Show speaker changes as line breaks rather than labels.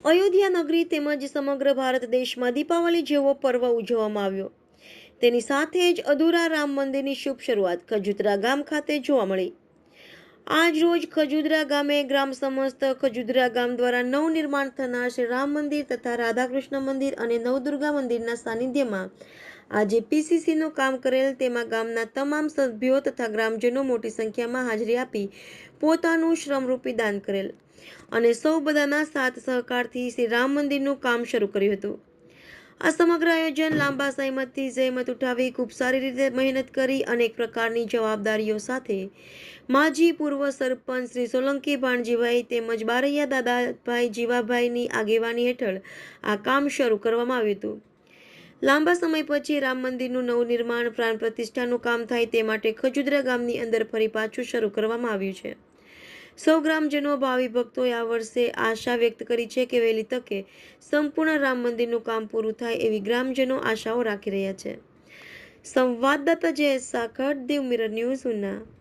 અયોધ્યા નગરી તેમજ સમગ્ર ભારત દેશમાં દીપાવલી જેવો પર્વ ઉજવવામાં આવ્યો. તેની સાથે જ અધૂરા રામ મંદિરની શુભ શરૂઆત ખજુદરા ગામ ખાતે જોવા મળી. આજ રોજ ખજુદરા ગામે ગ્રામ સમસ્ત ખજુદરા ગામ દ્વારા નવનિર્માણ થનાર શ્રી રામ મંદિર તથા રાધાકૃષ્ણ મંદિર અને નવદુર્ગા મંદિરના સાનિધ્યમાં આજે પીસીસીનું કામ કરેલ, તેમાં ગામના તમામ સભ્યો તથા ગ્રામજનો મોટી સંખ્યામાં હાજરી આપી પોતાનું શ્રમરૂપી દાન કરેલ અને સૌ બધાના સાથ સહકારથી શ્રી રામ મંદિરનું કામ શરૂ કર્યું હતું. આ સમગ્ર આયોજન લાંબા સહમતથી જહેમત ઉઠાવી ખૂબ સારી રીતે મહેનત કરી અનેક પ્રકારની જવાબદારીઓ સાથે માજી પૂર્વ સરપંચ શ્રી સોલંકી ભાણજીભાઈ તેમજ બારૈયા દાદાભાઈ જીવાભાઈની આગેવાની હેઠળ આ કામ શરૂ કરવામાં આવ્યું હતું. લાંબા સમય પછી રામ મંદિરનું નવનિર્માણ પ્રાણ પ્રતિષ્ઠાનું કામ થાય તે માટે ખજુદરા ગામની અંદર ફરી પાછું શરૂ કરવામાં આવ્યું છે. સૌ ગ્રામજનો ભાવિ ભક્તોએ આ વર્ષે આશા વ્યક્ત કરી છે કે વહેલી તકે સંપૂર્ણ રામ મંદિરનું કામ પૂરું થાય એવી ગ્રામજનો આશાઓ રાખી રહ્યા છે. સંવાદદાતા જયેશ સાખર, દેવ મિરર ન્યૂઝ, ઉના.